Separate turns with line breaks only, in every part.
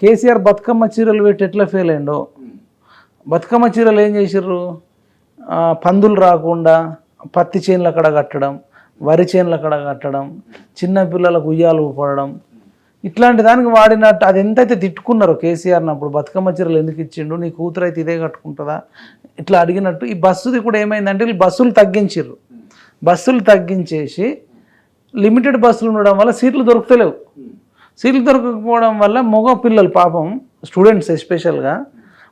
కేసీఆర్ బతుకమ్మ చీరలు పెట్టి ఎట్లా ఫెయిల్ అయిండో, బతుకమ్మ చీరలు ఏం చేసిర్రు, పందులు రాకుండా పత్తి చేనులు అక్కడ కట్టడం, వరి చేనులు అక్కడ కట్టడం, చిన్న పిల్లలకు ఉయ్యాలు ఊపడడం, ఇట్లాంటి దానికి వాడినట్టు. అది ఎంతైతే తిట్టుకున్నారో కేసీఆర్ని అప్పుడు, బతుకమ్మ చీరలు ఎందుకు ఇచ్చిండు, నీ కూతురు అయితే ఇదే కట్టుకుంటుందా ఇట్లా అడిగినట్టు. ఈ బస్సుది కూడా ఏమైందంటే వీళ్ళు బస్సులు తగ్గించారు. బస్సులు తగ్గించేసి లిమిటెడ్ బస్సులు ఉండడం వల్ల సీట్లు దొరుకుతలేవు. సీట్లు దొరకకపోవడం వల్ల మగ పిల్లలు పాపం స్టూడెంట్స్ ఎస్పెషల్గా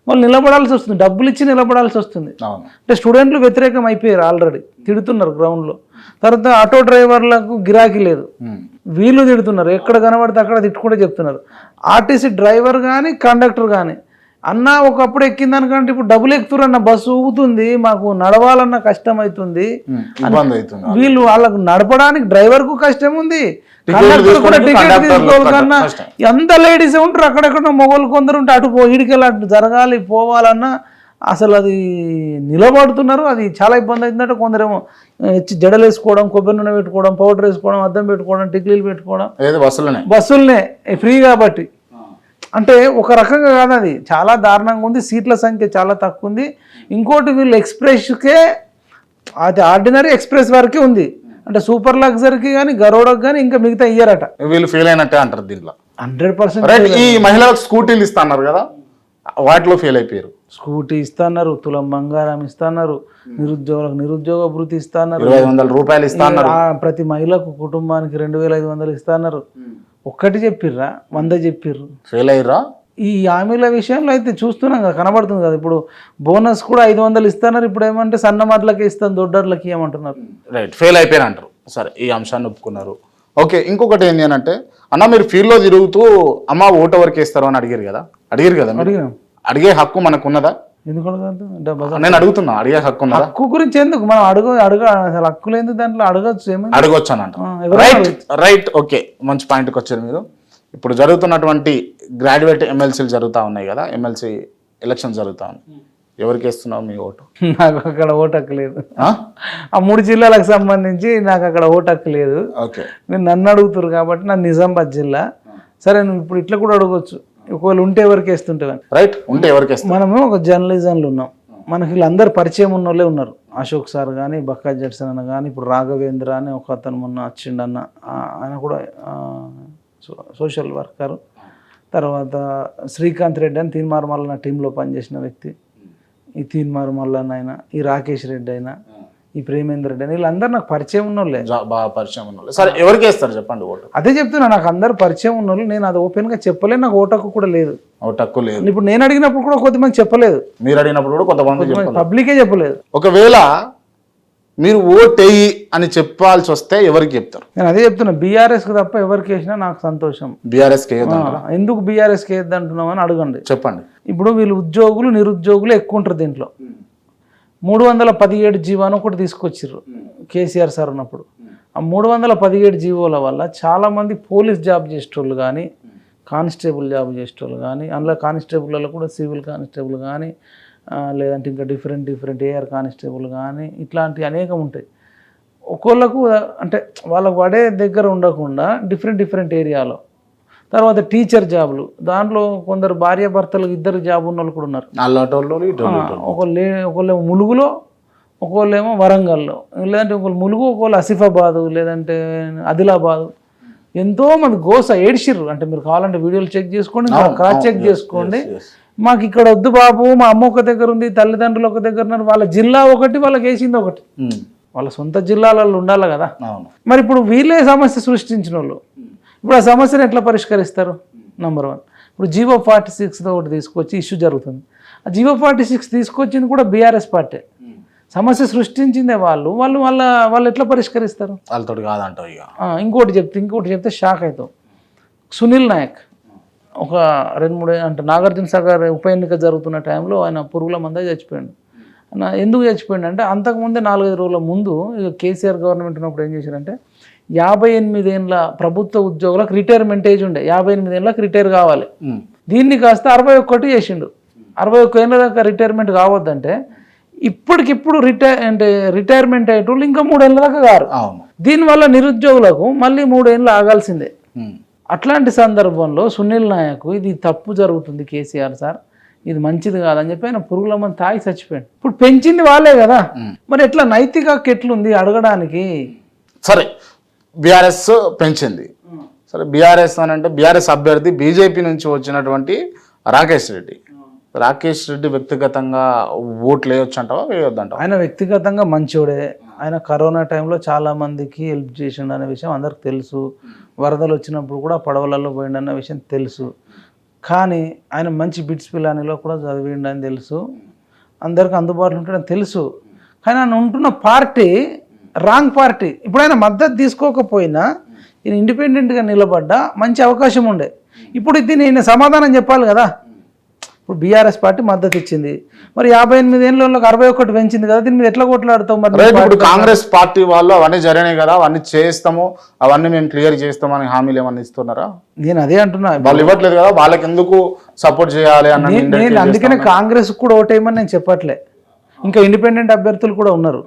వాళ్ళు నిలబడాల్సి వస్తుంది, డబ్బులు ఇచ్చి నిలబడాల్సి వస్తుంది. అంటే స్టూడెంట్లు వ్యతిరేకం అయిపోయారు, ఆల్రెడీ తిడుతున్నారు గ్రౌండ్లో. తర్వాత ఆటో డ్రైవర్లకు గిరాకీ లేదు, వీళ్ళు తిడుతున్నారు, ఎక్కడ కనబడితే అక్కడ తిట్టుకుంటే చెప్తున్నారు. ఆర్టీసీ డ్రైవర్ కానీ కండక్టర్ కానీ అన్న ఒకప్పుడు ఎక్కిందనుకంటే ఇప్పుడు డబ్బులు ఎక్కుతురన్న, బస్సు ఊగుతుంది, మాకు నడవాలన్న కష్టం అవుతుంది. వీళ్ళు వాళ్ళకు నడపడానికి డ్రైవర్కు కష్టం ఉంది, కండక్టర్ కూడా టికెట్ తీసుకోవాలన్నా ఎంత లేడీస్ ఉంటారు, అక్కడెక్కడ మొగోళ్ళు కొందరు ఉంటే అటు ఈడికెళ్ళి అటు జరగాలి పోవాలన్నా అసలు అది నిలబడుతున్నారు. అది చాలా ఇబ్బంది అవుతుందంటే కొందరేమో జడలు వేసుకోవడం, కొబ్బరి నూనె పెట్టుకోవడం, పౌడర్ వేసుకోవడం, అద్దం పెట్టుకోవడం, టిక్లీలు పెట్టుకోవడం బస్సులనే ఫ్రీ కాబట్టి. అంటే ఒక రకంగా కాదు, అది చాలా దారుణంగా ఉంది. సీట్ల సంఖ్య చాలా తక్కువ ఉంది. ఇంకోటి వీళ్ళు ఎక్స్ప్రెస్కే, అది ఆర్డినరీ ఎక్స్ప్రెస్ వరకే ఉంది, అంటే సూపర్ లగ్జరీకి కానీ గరోడకి కానీ ఇంకా మిగతా ఇయ్యారట. వీళ్ళు
ఫెయిల్ అయినట్టే అంటారు దీంట్లో
100%.
ఈ మహిళలకు స్కూటీలు ఇస్తున్నారు కదా, వాటిలో ఫెయిల్ అయిపోయారు.
స్కూటీ ఇస్తున్నారు, తులం బంగారం ఇస్తున్నారు, నిరుద్యోగులకు నిరుద్యోగ భృతి ఇస్తున్నారు,
2500 రూపాయలు ఇస్తున్నారు,
ప్రతి మహిళకు కుటుంబానికి 2500 ఇస్తున్నారు. ఒక్కటి చెప్పిర్రా, 100 చెప్పిర్రు,
ఫెయిల్ అయ్యారా?
ఈ హామీల విషయంలో అయితే చూస్తున్నాం కదా, కనబడుతుంది కదా. ఇప్పుడు బోనస్ కూడా 500 ఇస్తున్నారు, ఇప్పుడు ఏమంటే సన్న మాటలకి ఇస్తాను, దొడ్డర్లకి ఏమంటున్నారు.
రైట్, ఫెయిల్ అయిపోయారు అంటారు. సరే, ఈ అంశాన్ని ఒప్పుకున్నారు. ఓకే, ఇంకొకటి ఏంటి అని అంటే, అన్న మీరు ఫీల్డ్లో తిరుగుతూ అమ్మ ఓటు ఎవరికి వేస్తారు అని అడిగారు కదా, అడిగే హక్కు మనకు ఉన్నదా?
ఎందుకు అడగద్దు?
నేను అడుగుతున్నా, అడిగే హక్కు ఉన్నదా?
హక్కు గురించి ఎందుకు మనం అసలు హక్కులు ఎందుకు, దాంట్లో అడగచ్చు, ఏమైనా
అడగొచ్చు అని అంట. రైట్, ఓకే, మంచి పాయింట్కి వచ్చారు మీరు. ఇప్పుడు జరుగుతున్నటువంటి గ్రాడ్యుయేట్ ఎమ్మెల్సీలు జరుగుతూ ఉన్నాయి కదా, ఎమ్మెల్సీ ఎలక్షన్ జరుగుతూ ఉన్నాయి, ఎవరికి వేస్తున్నావు మీ ఓటు?
నాకు అక్కడ ఓటు హక్కు లేదు. ఆ 3 జిల్లాలకు సంబంధించి నాకు అక్కడ ఓటు హక్కు లేదు.
ఓకే,
మీరు నన్ను అడుగుతారు కాబట్టి నా నిజామాబాద్ జిల్లా. సరే, నువ్వు ఇప్పుడు ఇట్లా కూడా అడగవచ్చు, ఒకవేళ ఉంటే ఎవరికి వేస్తుంటావు.
రైట్, ఉంటే ఎవరికి వేస్తావు?
మనము ఒక జర్నలిజంలో ఉన్నాం, మనకి వీళ్ళందరూ పరిచయం ఉన్న వాళ్ళే ఉన్నారు. అశోక్ సార్ కానీ, బక్కా జడ్సన్ అన్న కానీ, ఇప్పుడు రాఘవేంద్ర అని ఒక అతను మొన్న వచ్చిండన్న, ఆయన కూడా సోషల్ వర్కర్. తర్వాత శ్రీకాంత్ రెడ్డి అని తీన్మార్ మల్లన్న టీంలో పనిచేసిన వ్యక్తి, ఈ తీన్మార్ మల్లన్న అయినా, ఈ రాకేష్ రెడ్డి అయినా, ఈ ప్రేమేంద్ర రెడ్డి అని, వీళ్ళందరూ నాకు పరిచయం ఉన్న వాళ్ళే,
బాగా పరిచయం ఉన్న వాళ్ళు. సరే, ఎవరికి వేస్తారు చెప్పండి ఓటు?
అదే చెప్తున్నా, నాకు అందరు పరిచయం ఉన్న వాళ్ళు. నేను అది ఓపెన్గా చెప్పలేదు, నాకు ఓటు హక్కు కూడా లేదు.
ఓటు హక్కు లేదు.
ఇప్పుడు నేను అడిగినప్పుడు కూడా కొంతమంది చెప్పలేదు,
మీరు అడిగినప్పుడు కూడా కొంతమంది
పబ్లికే చెప్పలేదు.
ఒకవేళ మీరు ఓటేయి అని చెప్పాల్సి వస్తే ఎవరికి చెప్తారు?
నేను అదే చెప్తున్నా, బీఆర్ఎస్కి తప్ప ఎవరికి వేసినా నాకు సంతోషం.
బీఆర్ఎస్కి
ఎందుకు బీఆర్ఎస్కి వేయద్దు అంటున్నావు అని అడగండి,
చెప్పండి.
ఇప్పుడు వీళ్ళు ఉద్యోగులు నిరుద్యోగులు ఎక్కువ ఉంటారు దీంట్లో. 317 జీవోను ఒకటి తీసుకొచ్చిర్రు కేసీఆర్ సార్ ఉన్నప్పుడు. ఆ 317 జీవోల వల్ల చాలామంది పోలీస్ జాబ్ చేసేటోళ్ళు కానీ, కానిస్టేబుల్ జాబ్ చేసేటోళ్ళు కానీ, అందులో కానిస్టేబుల్లో కూడా సివిల్ కానిస్టేబుల్ కానీ, లేదంటే ఇంకా డిఫరెంట్ ఏఆర్ కానిస్టేబుల్ కానీ, ఇట్లాంటివి అనేకం ఉంటాయి. ఒక్కోళ్ళకు అంటే వాళ్ళకు పడే దగ్గర ఉండకుండా డిఫరెంట్ ఏరియాలో. తర్వాత టీచర్ జాబులు, దాంట్లో కొందరు భార్యాభర్తలకు 2 జాబ్ ఉన్న వాళ్ళు కూడా ఉన్నారు. ఒకళ్ళేమో ములుగులో, ఒకళ్ళేమో వరంగల్లో, లేదంటే ఒకళ్ళు ములుగు, ఒకళ్ళు ఆసిఫాబాదు, లేదంటే ఆదిలాబాదు. ఎంతోమంది గోస ఏడ్చిర్రు. అంటే మీరు కావాలంటే వీడియోలు చెక్ చేసుకోండి, క్రాస్ చెక్ చేసుకోండి. మాకు ఇక్కడ వద్దు బాబు, మా అమ్మ ఒక దగ్గర ఉంది, తల్లిదండ్రులు ఒక దగ్గర ఉన్నారు, వాళ్ళ జిల్లా ఒకటి, వాళ్ళకి వేసింది ఒకటి, వాళ్ళ సొంత జిల్లాలలో ఉండాలి కదా. మరి ఇప్పుడు వీళ్ళే సమస్య సృష్టించిన వాళ్ళు. ఇప్పుడు ఆ సమస్యను ఎట్లా పరిష్కరిస్తారు? నెంబర్ 1, ఇప్పుడు జీవో 46 ఒకటి తీసుకొచ్చి ఇష్యూ జరుగుతుంది. ఆ జీవో 46 తీసుకొచ్చింది కూడా బీఆర్ఎస్ పార్టీ, సమస్య సృష్టించిందే వాళ్ళు ఎట్లా పరిష్కరిస్తారు?
వాళ్ళతో కాదంటావు.
ఇంకోటి చెప్తే షాక్ అవుతావు. సునీల్ నాయక్ ఒక 2-3 అంటే నాగార్జున సాగర్ ఉప ఎన్నిక జరుగుతున్న టైంలో ఆయన పురుగుల మంద చచ్చిపోయాడు. ఎందుకు చచ్చిపోయాడు అంటే, అంతకుముందే 4-5 రోజుల ముందు కేసీఆర్ గవర్నమెంట్ ఉన్నప్పుడు ఏం చేశారంటే, 58 ఏళ్ళ ప్రభుత్వ ఉద్యోగులకు రిటైర్మెంట్ ఏజ్ ఉండే, 58 ఏళ్ళకి రిటైర్ కావాలి, దీన్ని కాస్త 61 చేసిండు. 61 ఏళ్ళ దాకా రిటైర్మెంట్ కావద్దంటే ఇప్పటికిప్పుడు రిటైర్మెంట్ అయ్యేటోళ్ళు ఇంకా 3 ఏళ్ళ దాకా కారు. దీనివల్ల నిరుద్యోగులకు మళ్ళీ 3 ఏళ్ళు ఆగాల్సిందే. అట్లాంటి సందర్భంలో సునీల్ నాయక్ ఇది తప్పు జరుగుతుంది కేసీఆర్ సార్, ఇది మంచిది కాదని చెప్పి ఆయన పురుగుల మంది తాగి చచ్చిపోయాడు. ఇప్పుడు పెంచింది వాళ్ళే కదా, మరి ఎట్లా నైతిక ఎట్లుంది అడగడానికి?
సరే బీఆర్ఎస్ పెంచింది, సరే బీఆర్ఎస్ అని అంటే బీఆర్ఎస్ అభ్యర్థి బీజేపీ నుంచి వచ్చినటువంటి రాకేష్ రెడ్డి వ్యక్తిగతంగా ఓట్లు వేయొచ్చు అంటావా వేయొద్దంటావా?
ఆయన వ్యక్తిగతంగా మంచోడే, ఆయన కరోనా టైంలో చాలా మందికి హెల్ప్ చేసిండు అనే విషయం అందరికి తెలుసు, వరదలు వచ్చినప్పుడు కూడా పడవలలో పోయిండు అన్న విషయం తెలుసు. కానీ ఆయన మంచి బిట్స్ పిల్లానిలో కూడా చదివిండు అని తెలుసు, అందరికి అందుబాటులో ఉంటాడని తెలుసు. కానీ ఆయన ఉంటున్న పార్టీ రాంగ్ పార్టీ. ఇప్పుడు ఆయన మద్దతు తీసుకోకపోయినా ఈయన ఇండిపెండెంట్గా నిలబడ్డా మంచి అవకాశం ఉండే. ఇప్పుడు దీన్ని ఈయన సమాధానం చెప్పాలి కదా. ఇప్పుడు బీఆర్ఎస్ పార్టీ మద్దతు ఇచ్చింది, మరి 58 ఏళ్ళకి 61 పెంచింది కదా, దీని మీద ఎట్లా కొట్లాడుతాం? మరి
ఇప్పుడు కాంగ్రెస్ పార్టీ వాళ్ళు అవన్నీ జరిగినాయి కదా, అవన్నీ చేస్తాము, అవన్నీ మేము క్లియర్ చేస్తామని హామీలు ఏమన్నా ఇస్తున్నారా?
నేను అదే అంటున్నా,
వాళ్ళు ఇవ్వట్లేదు కదా, వాళ్ళకి ఎందుకు సపోర్ట్ చేయాలి అన్న.
నేను అందుకనే కాంగ్రెస్ కూడా ఓటేయమని నేను చెప్పట్లే, ఇంకా ఇండిపెండెంట్ అభ్యర్థులు కూడా ఉన్నారు.